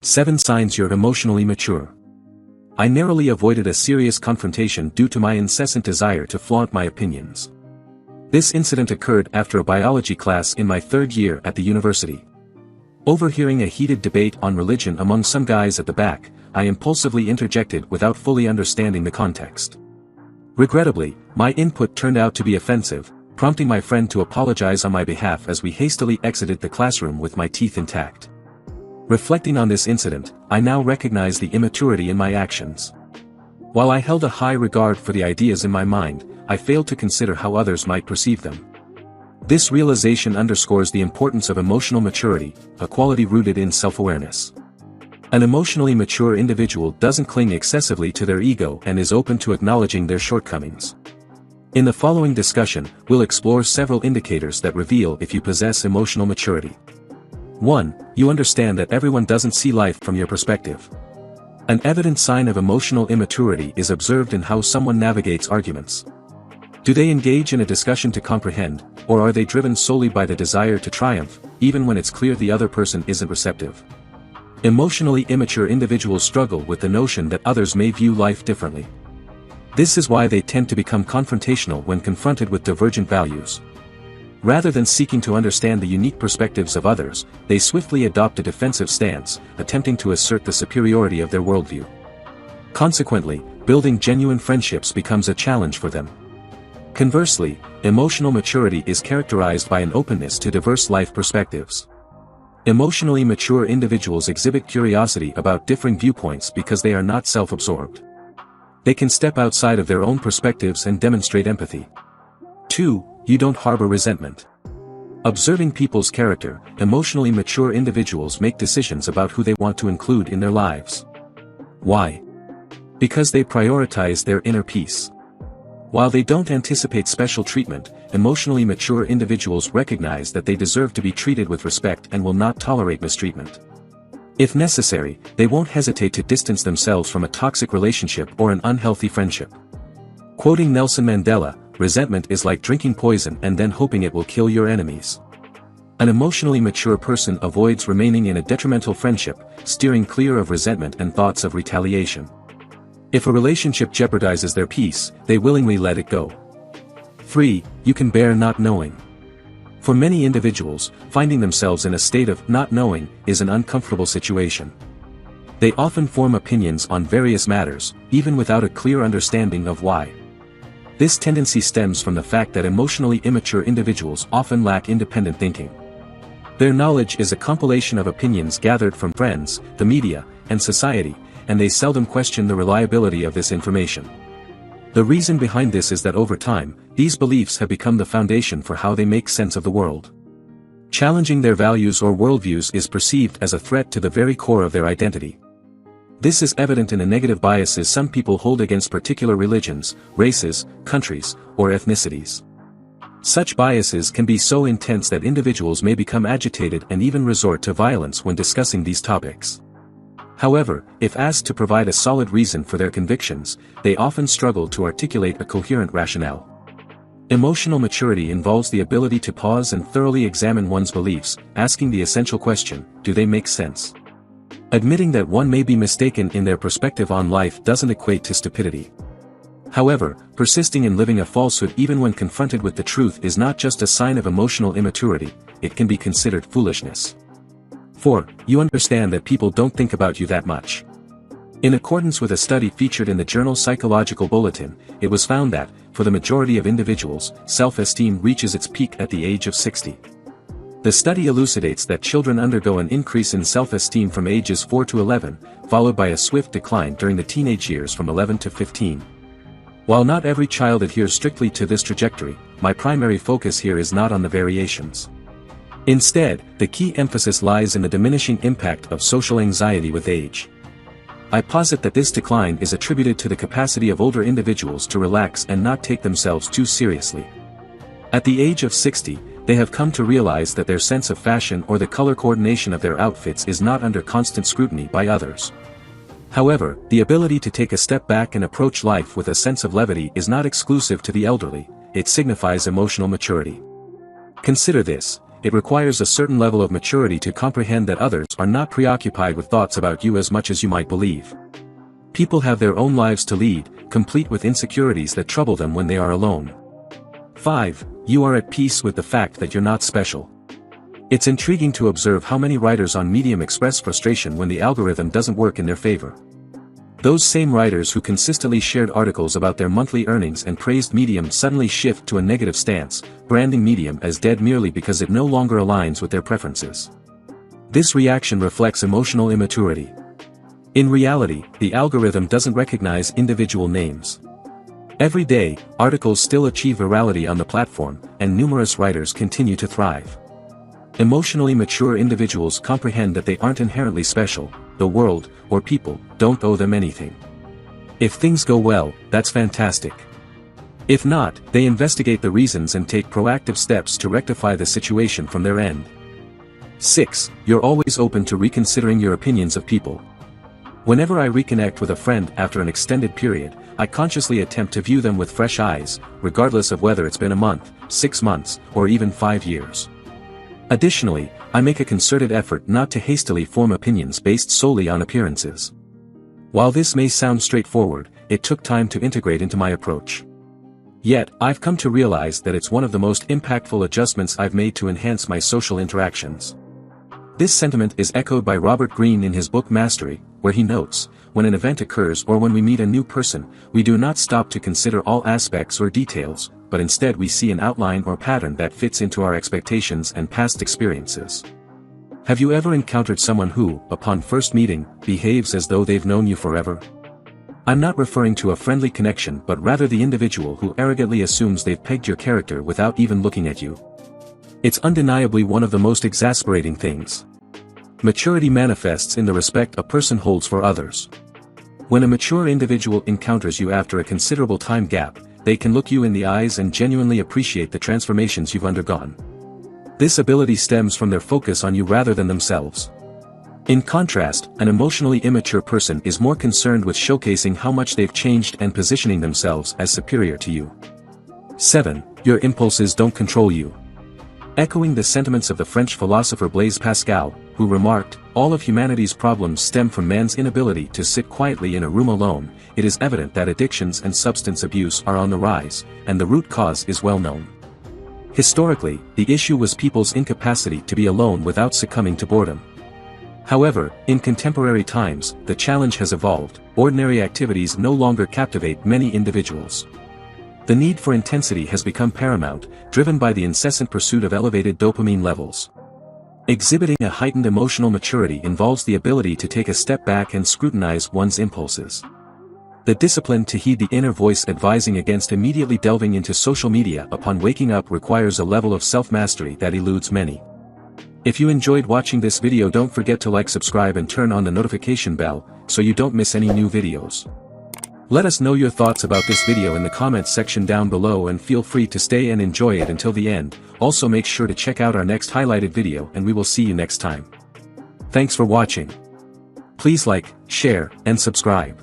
7 Signs you're emotionally mature. I narrowly avoided a serious confrontation due to my incessant desire to flaunt my opinions. This incident occurred after a biology class in my 3rd year at the university. Overhearing a heated debate on religion among some guys at the back, I impulsively interjected without fully understanding the context. Regrettably, my input turned out to be offensive, prompting my friend to apologize on my behalf as we hastily exited the classroom with my teeth intact. Reflecting on this incident, I now recognize the immaturity in my actions. While I held a high regard for the ideas in my mind, I failed to consider how others might perceive them. This realization underscores the importance of emotional maturity, a quality rooted in self-awareness. An emotionally mature individual doesn't cling excessively to their ego and is open to acknowledging their shortcomings. In the following discussion, we'll explore several indicators that reveal if you possess emotional maturity. 1. You understand that everyone doesn't see life from your perspective. An evident sign of emotional immaturity is observed in how someone navigates arguments. Do they engage in a discussion to comprehend, or are they driven solely by the desire to triumph, even when it's clear the other person isn't receptive? Emotionally immature individuals struggle with the notion that others may view life differently. This is why they tend to become confrontational when confronted with divergent values. Rather than seeking to understand the unique perspectives of others, they swiftly adopt a defensive stance, attempting to assert the superiority of their worldview. Consequently, building genuine friendships becomes a challenge for them. Conversely, emotional maturity is characterized by an openness to diverse life perspectives. Emotionally mature individuals exhibit curiosity about differing viewpoints because they are not self-absorbed. They can step outside of their own perspectives and demonstrate empathy. 2. You don't harbor resentment. Observing people's character, emotionally mature individuals make decisions about who they want to include in their lives. Why? Because they prioritize their inner peace. While they don't anticipate special treatment, emotionally mature individuals recognize that they deserve to be treated with respect and will not tolerate mistreatment. If necessary, they won't hesitate to distance themselves from a toxic relationship or an unhealthy friendship. Quoting Nelson Mandela, resentment is like drinking poison and then hoping it will kill your enemies. An emotionally mature person avoids remaining in a detrimental friendship, steering clear of resentment and thoughts of retaliation. If a relationship jeopardizes their peace, they willingly let it go. 3. You can bear not knowing. For many individuals, finding themselves in a state of not knowing is an uncomfortable situation. They often form opinions on various matters, even without a clear understanding of why. This tendency stems from the fact that emotionally immature individuals often lack independent thinking. Their knowledge is a compilation of opinions gathered from friends, the media, and society, and they seldom question the reliability of this information. The reason behind this is that over time, these beliefs have become the foundation for how they make sense of the world. Challenging their values or worldviews is perceived as a threat to the very core of their identity. This is evident in the negative biases some people hold against particular religions, races, countries, or ethnicities. Such biases can be so intense that individuals may become agitated and even resort to violence when discussing these topics. However, if asked to provide a solid reason for their convictions, they often struggle to articulate a coherent rationale. Emotional maturity involves the ability to pause and thoroughly examine one's beliefs, asking the essential question, do they make sense? Admitting that one may be mistaken in their perspective on life doesn't equate to stupidity. However, persisting in living a falsehood even when confronted with the truth is not just a sign of emotional immaturity, it can be considered foolishness. 4. You understand that people don't think about you that much. In accordance with a study featured in the journal Psychological Bulletin, it was found that, for the majority of individuals, self-esteem reaches its peak at the age of 60. The study elucidates that children undergo an increase in self-esteem from ages 4 to 11, followed by a swift decline during the teenage years from 11 to 15. While not every child adheres strictly to this trajectory, my primary focus here is not on the variations. Instead, the key emphasis lies in the diminishing impact of social anxiety with age. I posit that this decline is attributed to the capacity of older individuals to relax and not take themselves too seriously. At the age of 60, they have come to realize that their sense of fashion or the color coordination of their outfits is not under constant scrutiny by others. However, the ability to take a step back and approach life with a sense of levity is not exclusive to the elderly, it signifies emotional maturity. Consider this: it requires a certain level of maturity to comprehend that others are not preoccupied with thoughts about you as much as you might believe. People have their own lives to lead, complete with insecurities that trouble them when they are alone. 5. You are at peace with the fact that you're not special. It's intriguing to observe how many writers on Medium express frustration when the algorithm doesn't work in their favor. Those same writers who consistently shared articles about their monthly earnings and praised Medium suddenly shift to a negative stance, branding Medium as dead merely because it no longer aligns with their preferences. This reaction reflects emotional immaturity. In reality, the algorithm doesn't recognize individual names. Every day, articles still achieve virality on the platform, and numerous writers continue to thrive. Emotionally mature individuals comprehend that they aren't inherently special, the world, or people, don't owe them anything. If things go well, that's fantastic. If not, they investigate the reasons and take proactive steps to rectify the situation from their end. 6. You're always open to reconsidering your opinions of people. Whenever I reconnect with a friend after an extended period, I consciously attempt to view them with fresh eyes, regardless of whether it's been a month, 6 months, or even 5 years. Additionally, I make a concerted effort not to hastily form opinions based solely on appearances. While this may sound straightforward, it took time to integrate into my approach. Yet, I've come to realize that it's one of the most impactful adjustments I've made to enhance my social interactions. This sentiment is echoed by Robert Greene in his book Mastery, where he notes, when an event occurs or when we meet a new person, we do not stop to consider all aspects or details, but instead we see an outline or pattern that fits into our expectations and past experiences. Have you ever encountered someone who, upon first meeting, behaves as though they've known you forever? I'm not referring to a friendly connection but rather the individual who arrogantly assumes they've pegged your character without even looking at you. It's undeniably one of the most exasperating things. Maturity manifests in the respect a person holds for others. When a mature individual encounters you after a considerable time gap, they can look you in the eyes and genuinely appreciate the transformations you've undergone. This ability stems from their focus on you rather than themselves. In contrast, an emotionally immature person is more concerned with showcasing how much they've changed and positioning themselves as superior to you. 7. Your impulses don't control you. Echoing the sentiments of the French philosopher Blaise Pascal, who remarked, "All of humanity's problems stem from man's inability to sit quietly in a room alone," it is evident that addictions and substance abuse are on the rise, and the root cause is well known. Historically, the issue was people's incapacity to be alone without succumbing to boredom. However, in contemporary times, the challenge has evolved. Ordinary activities no longer captivate many individuals. The need for intensity has become paramount, driven by the incessant pursuit of elevated dopamine levels. Exhibiting a heightened emotional maturity involves the ability to take a step back and scrutinize one's impulses. The discipline to heed the inner voice advising against immediately delving into social media upon waking up requires a level of self-mastery that eludes many. If you enjoyed watching this video, don't forget to like, subscribe and turn on the notification bell, so you don't miss any new videos. Let us know your thoughts about this video in the comments section down below and feel free to stay and enjoy it until the end. Also make sure to check out our next highlighted video and we will see you next time. Thanks for watching. Please like, share, and subscribe.